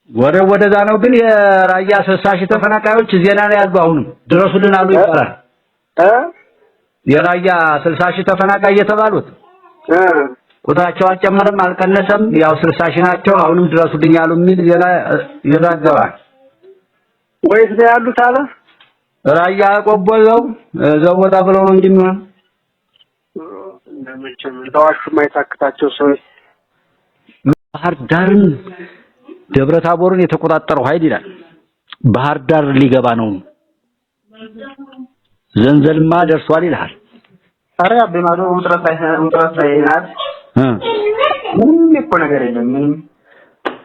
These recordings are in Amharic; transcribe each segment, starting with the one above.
ወደዛ ነው ግን የራያ 60 ሺህ ተፈናቃዮች ዜና ላይ ያሉ አሁን ድረሱልን አሉ ይባላል። የራያ 60 ሺህ ተፈናቃይ የተባሉት ቁጥራቸው አልጨመረም አልቀነሰም ያው 60 ሺህ ናቸው አሁንም ድረሱልኝ ያሉ የሚል ዜና ይራገባል። ወይስ ነው ያሉት አለ ራያ ቆቦው ዘወጣ ብለው ነው እንጂ የሚሆን እንደምንም ተዋሹ ማይታክታቸው ሰው ባህር ዳርን ደብረ ታቦርን የተቆጣጠረው ኃይል ይላል ባህር ዳር ሊገባ ነው ዘንዘልማ ደርሷል ይላል። አረ አብማዶ ውጥረት ላይ ናት ምንም እኮ ነገር የለም።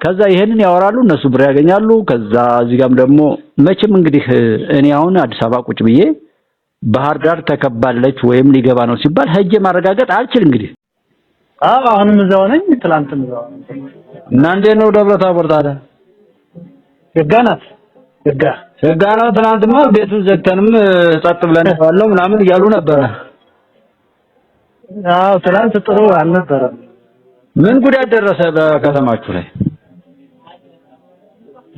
ከዛ ይሄንን ያወራሉ እነሱ ብር ያገኛሉ። ከዛ እዚህ ጋርም ደግሞ መቼም እንግዲህ እኔ አሁን አዲስ አበባ ቁጭ ብዬ ባህር ዳር ተከባለች ወይም ሊገባ ነው ሲባል ሄጄ ማረጋገጥ አልችል እንግዲህ አሁንም እዛው ነኝ ትላንትም እዛው እና እንዴት ነው ደብረ ታቦር ታዲያ ገጋናት ገጋና ትናንትማ ቤቱን ዘግተንም ጸጥ ብለን ባለው ምናምን እያሉ ነበር። አዎ ትላንት ጥሩ አልነበረም። ምን ጉዳት ደረሰ በከተማችሁ ላይ?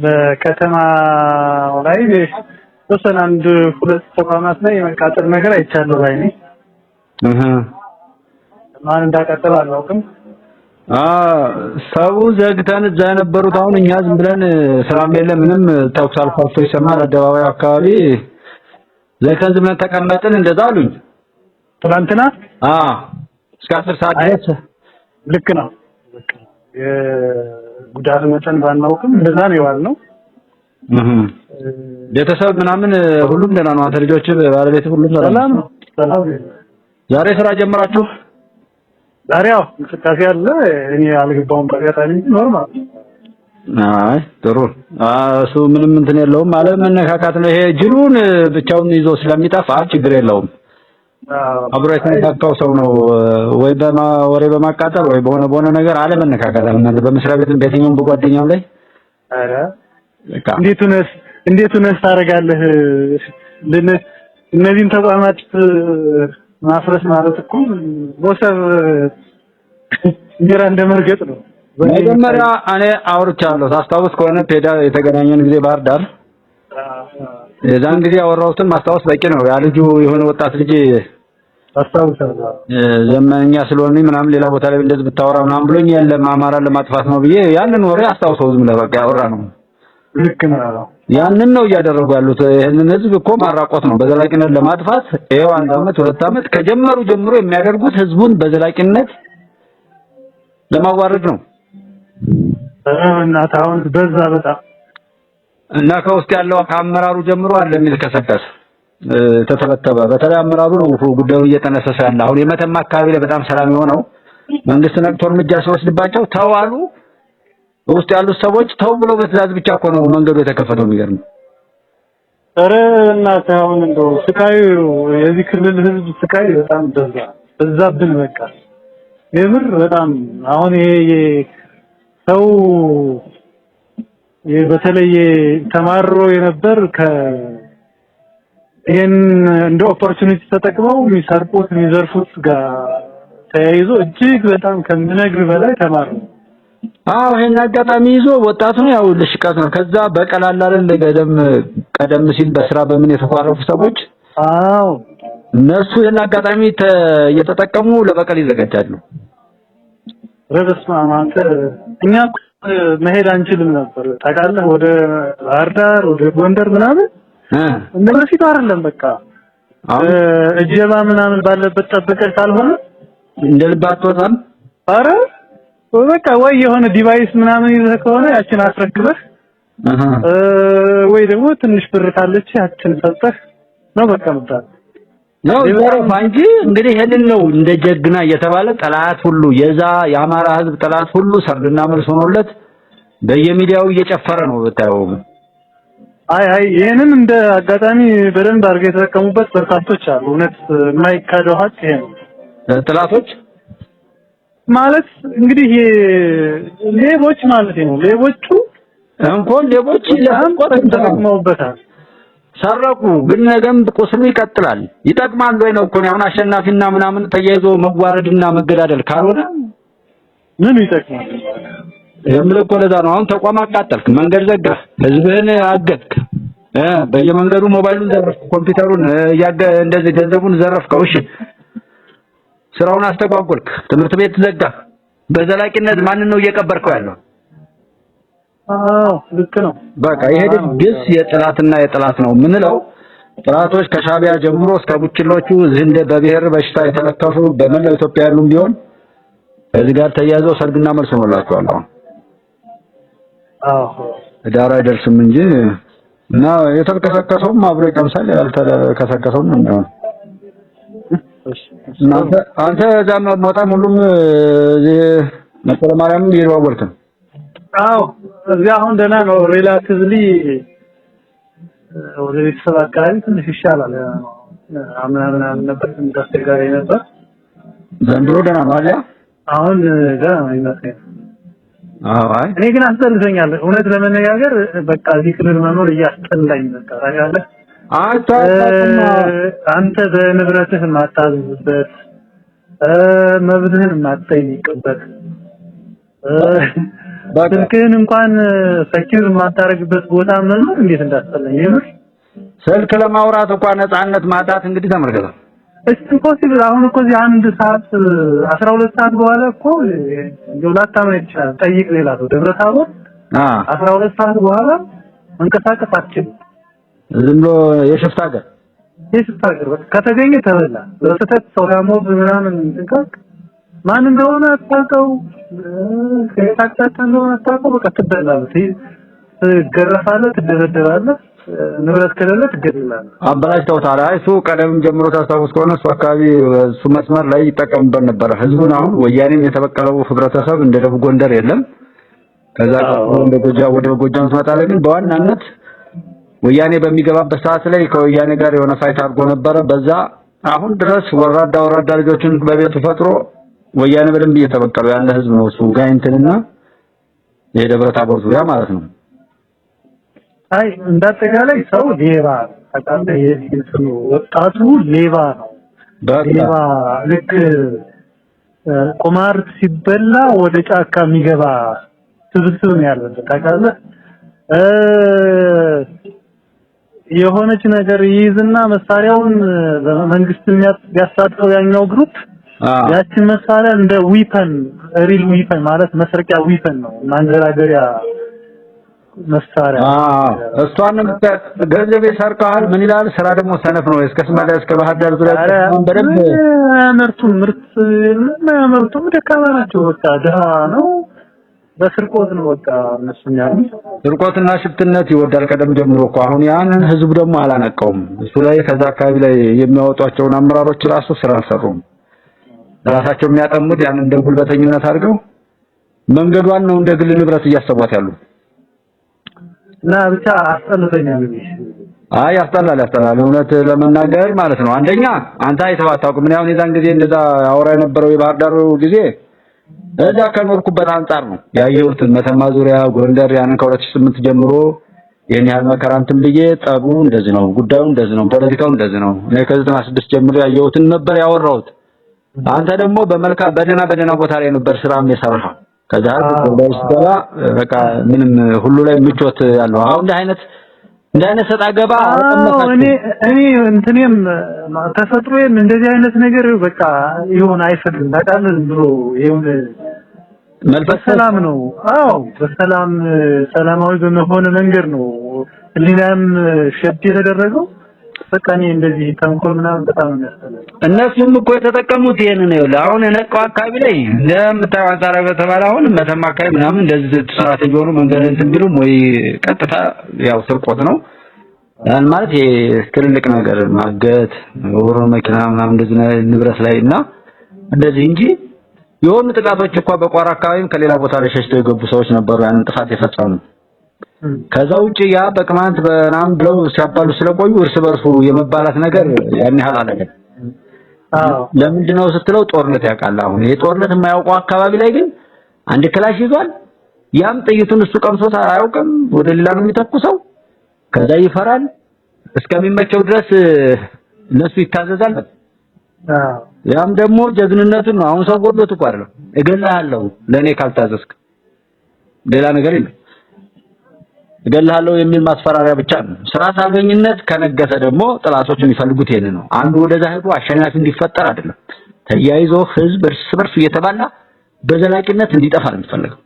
በከተማው ላይ ተወሰነ አንድ ሁለት ተቋማት ላይ የመቃጠል ነገር አይቻለሁ ባይኔ ማን እንዳቃጠለ አላውቅም። ሰው ዘግተን እዛ የነበሩት አሁን እኛ ዝም ብለን ሰላም የለ ምንም ተኩስ አልፎ አልፎ ይሰማል አደባባይ አካባቢ ዘግተን ዝም ብለን ተቀመጥን እንደዛ አሉኝ ትናንትና እስከ 10 ሰዓት ድረስ ልክ ነው የጉዳት መጠን ባናውቅም እንደዛ ነው ያልነው። ቤተሰብ ምናምን ሁሉም ደህና ነው። አንተ ልጆች ባለቤት ሁሉም ሰላም ነው? ዛሬ ስራ ጀመራችሁ? ዛሬ ያው እንቅስቃሴ አለ። እኔ አልገባውም በአጋጣሚ ኖርማል። አይ ጥሩ እሱ ምንም እንትን የለውም ማለት መነካካት ነው። ይሄ ጅሉን ብቻውን ይዞ ስለሚጠፋ ችግር የለውም። አብሮ የተነካካው ሰው ነው ወይ ወሬ በማቃጠል ወይ በሆነ ነገር አለ መነካካት አለ በመስሪያ ቤትም በየትኛውም በጓደኛው ላይ አረ እንዴት ሆነስ ታረጋለህ? እነዚህን ተቋማት ማፍረስ ማለት እኮ ወሰብ እንጀራ እንደመርገጥ ነው። መጀመሪያ እኔ አውርቻለሁ ታስታውስ ከሆነ ፔዳ የተገናኘን ጊዜ ባህር ዳር የዛን ጊዜ ያወራሁትን ማስታወስ በቂ ነው። ያ ልጁ የሆነ ወጣት ልጅ አስታውሳለሁ ዘመኛ ስለሆነ ምናምን ሌላ ቦታ ላይ እንደዚህ ብታወራ ምናምን ብሎኝ የለም አማራ ለማጥፋት ነው ብዬ ያንን ወሬ አስታውሰው ዝም ለበቃ ያወራ ነው። ልክ ነው። ያንን ነው እያደረጉ ያሉት። ይሄንን ህዝብ እኮ ማራቆት ነው በዘላቂነት ለማጥፋት ይሄው 1 አመት 2 አመት ከጀመሩ ጀምሮ የሚያደርጉት ህዝቡን በዘላቂነት ለማዋረድ ነው። እና ታውን በዛ በጣም እና ከውስጥ ያለው ከአመራሩ ጀምሮ አለ የሚልከሰከስ ተተበተበ በተለይ አመራሩ ነው ጉዳዩ እየተነሰሰ ያለ። አሁን የመተማ አካባቢ ላይ በጣም ሰላም የሆነው መንግስት ነቅቶ እርምጃ ሲወስድባቸው ተዋሉ ውስጥ ያሉት ሰዎች ተው ብሎ በትዕዛዝ ብቻ እኮ ነው መንገዱ የተከፈተው። የሚገርም ኧረ እና ታውን እንደው ስቃዩ የዚህ ክልል ህዝብ ስቃይ በጣም በዛብን በቃ የምር በጣም አሁን ይሄ ሰው በተለይ ተማሮ የነበር ይሄን እንደ ኦፖርቹኒቲ ተጠቅመው የሚሰርቁት የሚዘርፉት ጋር ተያይዞ እጅግ በጣም ከምነግር በላይ ተማሩ። ይሄን አጋጣሚ ይዞ ወጣቱን ያው ልሽቃት ነው። ከዛ በቀላል አይደል ቀደም ሲል በስራ በምን የተቋረፉ ሰዎች እነሱ ይሄን አጋጣሚ እየተጠቀሙ ለበቀል ይዘጋጃሉ። ረበስማ አንተ እኛ መሄድ አንችልም ነበር ታውቃለህ ወደ ባህር ዳር ወደ ጎንደር ምናምን እንደዚህ አይደለም በቃ እጀባ ምናምን ባለበት ጠብቀህ ካልሆነ እንደልባት ወጣም አረ በቃ ወይ የሆነ ዲቫይስ ምናምን ይዘህ ከሆነ ያችን አስረክበህ ወይ ደግሞ ትንሽ ብር ካለች ያችን ሰጠህ ነው በቃ መጣ ነው ዘረፋ እንጂ እንግዲህ ይሄንን ነው እንደ ጀግና እየተባለ ጠላት ሁሉ የአማራ ህዝብ ጠላት ሁሉ ሰርድና መልስ ሆኖለት በየሚዲያው እየጨፈረ ነው በታው። አይ ይሄንን እንደ አጋጣሚ በደንብ አድርገው የተጠቀሙበት በርካቶች አሉ። እውነት የማይካደው ሀቅ ይሄ ነው። ጠላቶች ማለት እንግዲህ ሌቦች ማለት ነው። ሌቦቹ እንኳን ሌቦች ተጠቅመውበታል። ሰረቁ ግን ነገም ቁስሉ ይቀጥላል። ይጠቅማል ወይ ነው እኮ አሁን አሸናፊና ምናምን ተያይዞ መዋረድና መገዳደል ካልሆነ ምን ይጠቅማል? የምልህ እኮ ለዛ ነው። አሁን ተቋም አቃጠልክ፣ መንገድ ዘጋህ፣ ህዝብህን አገድክ፣ በየመንገዱ ሞባይሉን ዘረፍክ፣ ኮምፒውተሩን እንደዚህ ገንዘቡን ዘረፍከው። እሺ ስራውን አስተጓጎልክ፣ ትምህርት ቤት ዘጋህ። በዘላቂነት ማንን ነው እየቀበርከው ያለው? ልክ ነው። በቃ ይሄ ድግስ የጥላትና የጥላት ነው የምንለው ጥላቶች ከሻቢያ ጀምሮ እስከ ቡችሎቹ እንደ በብሔር በሽታ የተለከፉ በመላው ኢትዮጵያ ያሉም ቢሆን ከዚህ ጋር ተያይዘው ሰርግና መልስ ሆኖላቸዋል። ዳር አይደርስም እንጂ እና የተከሰከሰውም አብሮ ይቀምሳል፣ ያልተከሰከሰውም ነው። አንተ ዛም ሞታም ሁሉም መሰለ ማርያም ይሯወልክ። እዚያ አሁን ደህና ነው። ሪላክስሊ ወደ ቤተሰብ አካባቢ ትንሽ ይሻላል። አምናምን ነበር እንዳስቸጋሪ ነበር። ዘንድሮ ደህና ነው አይደል? አሁን ደህና ነው ይመስለኛል። አይ እኔ ግን አስጠልቶኛል እውነት ለመነጋገር በቃ እዚህ ክልል መኖር እያስጠላኝ በቃ ታውቃለህ። አንተ በንብረትህ ማታዝበት መብትህን ማትጠይቅበት ስልክህን እንኳን ሰኪር ማታረግበት ቦታ መኖር እንዴት እንዳስጠላኝ ይምር። ስልክ ለማውራት እንኳን ነፃነት ማጣት እንግዲህ ተመልከተ። እሺ ፖሲብል አሁን እኮ እዚህ 1 ሰዓት 12 ሰዓት በኋላ እኮ ጆላታም ይችላል ጠይቅ ሌላ ነው ደብረታቦር 12 ሰዓት በኋላ መንቀሳቀስ አትችልም። ዝም ብሎ የሽፍታ ሀገር ከተገኘ ተበላ። በስተት ሰው ደግሞ ምናምን እንካክ ማን እንደሆነ አታውቀው ከታክታታ እንደሆነ አታውቀው በቃ ትበላለህ፣ ትገረፋለህ፣ ትደበደባለህ፣ ንብረት ከሌለ ትገደላለህ። አበላሽተውታል። እሱ ቀደም ጀምሮ ታስታውስ ከሆነ እሱ አካባቢ እሱ መስመር ላይ ይጠቀምበት ነበር ህዝቡን። አሁን ወያኔም የተበቀለው ህብረተሰብ እንደ ደቡብ ጎንደር የለም። ከዛ ወደ ጎጃም ትመጣለህ። ግን በዋናነት ወያኔ በሚገባበት ሰዓት ላይ ከወያኔ ጋር የሆነ ፋይት አድርጎ ነበረ። በዛ አሁን ድረስ ወራዳ ልጆችን በቤቱ ፈጥሮ ወያኔ በደንብ እየተበቀለው ያለ ህዝብ ነው እሱ ጋይንትና የደብረታቦር ዙሪያ ማለት ነው። አይ እንዳጠቃላይ ሰው ሌባ አጣጣይ የዚህ ወጣቱ ሌባ ነው። ሌባ ልክ ቁማር ሲበላ ወደ ጫካ የሚገባ ስብስብ ነው ያለው ታውቃለህ። የሆነች ነገር ይይዝና መሳሪያውን በመንግስት የሚያሳድረው ያኛው ግሩፕ ያችን መሳሪያ እንደ ዊፐን ሪል ዊፐን ማለት መስረቂያ ዊፐን ነው ማንገራገሪያ መሳሪያ። እሷንም ገንዘብ ይሰርቃል። ምን ይላል? ስራ ደግሞ ሰነፍ ነው። እስከ ስማዳ እስከ ባህር ዳር ዙሪያ በደንብ ምርቱም ደካማ ናቸው። በቃ ደሃ ነው። በስርቆት ነው በቃ እነሱኛል። ስርቆትና ሽፍትነት ይወዳል ቀደም ጀምሮ እኮ። አሁን ያን ህዝብ ደግሞ አላነቀውም። እሱ ላይ ከዛ አካባቢ ላይ የሚያወጧቸውን አመራሮች ራሱ ስራ አልሰሩም። ራሳቸው የሚያጠሙት ያን እንደ ጉልበተኝነት አድርገው መንገዷን ነው እንደ ግል ንብረት እያሰቧት ያሉ እና ብቻ አስጠልተኛል። አይ ያስጠላል እውነት ለመናገር ማለት ነው። አንደኛ አንተ አይተዋታውቅ ምን ያውን የዛን ጊዜ እንደዛ አወራ የነበረው የባህር ዳሩ ጊዜ እዛ ከኖርኩበት አንፃር ነው ያየሁት። መተማ ዙሪያ ጎንደር ያንን ከ2008 ጀምሮ የኔ ያህል መከራ እንትን ብዬ ጠቡ እንደዚህ ነው፣ ጉዳዩ እንደዚህ ነው፣ ፖለቲካው እንደዚህ ነው። እኔ ከ96 ጀምሮ ያየሁትን ነበር ያወራሁት። አንተ ደግሞ በመልካም በደና ቦታ ላይ ነበር ስራም የሰራው። ከዛ በስተላ በቃ ምንም ሁሉ ላይ ምቾት ያለው አሁን እንደ አይነት ሰጣ ገባ እኔ እንትኔም ተፈጥሮዬም እንደዚህ አይነት ነገር በቃ ይሁን አይፈልም። በጣም ብሎ ይሁን መልበስ ሰላም ነው። በሰላም ሰላማዊ በመሆነ መንገድ ነው ሊናም ሸድ የተደረገው። በቃ እኔ እንደዚህ ተንኮል ምናምን በጣም ያስጠላል። እነሱም እኮ የተጠቀሙት ይሄንን ነው። አሁን የነቀው አካባቢ ላይ እንደምታው አንጻራዊ በተባለ አሁን መተማ አካባቢ ምናምን እንደዚህ ስትራቴጂ ሆኖ መንገድ እንትን ቢሉም ወይ ቀጥታ ያው ስርቆት ነው ማለት የትልልቅ ነገር ማገት ወሮ መኪና ምናምን እንደዚህ ንብረት ላይ እና እንደዚህ እንጂ የሆኑ ጥቃቶች እንኳን በቋራ አካባቢም ከሌላ ቦታ ላይ ሸሽተው የገቡ ሰዎች ነበሩ ያን ጥፋት የፈጸሙ። ከዛ ውጪ ያ በቅማንት በናም ብለው ሲያባሉ ስለቆዩ እርስ በርሱ የመባላት ነገር ያን ያህል አለገ። ለምንድነው ስትለው ጦርነት ያውቃል። አሁን ይሄ ጦርነት የማያውቀው አካባቢ ላይ ግን አንድ ክላሽ ይዟል። ያም ጥይቱን እሱ ቀምሶት አያውቅም። ወደ ሌላ ነው የሚተኩሰው። ከዛ ይፈራል። እስከሚመቸው ድረስ እነሱ ይታዘዛል። ያም ደግሞ ጀግንነቱን ነው። አሁን ሰው ጎዶት እኮ አይደለም እገላለሁ ለኔ ካልታዘዝክ ሌላ ነገር የለም። እገልሃለሁ የሚል ማስፈራሪያ ብቻ ነው። ስርዓት አልበኝነት ከነገሰ ደግሞ ጥላቶች የሚፈልጉት ይሄን ነው። አንዱ ወደዛ ሄዶ አሸናፊ እንዲፈጠር አይደለም። ተያይዞ ህዝብ እርስ በርሱ እየተባላ በዘላቂነት እንዲጠፋ ነው የሚፈልገው።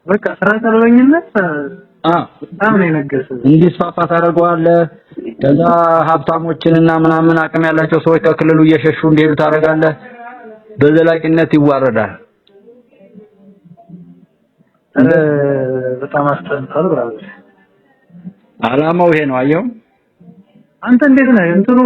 በቃ ስርዓት አልበኝነት በጣም ነው የነገሰው። እንዲስፋፋ ታደርገዋለህ። ከዛ ሀብታሞችንና ምናምን አቅም ያላቸው ሰዎች ከክልሉ እየሸሹ እንዲሄዱ ታደርጋለህ። በዘላቂነት ይዋረዳል። በጣም አስተንታል ብራዘር። አላማው ይሄ ነው። አየው አንተ እንዴት ነህ? እንትኑ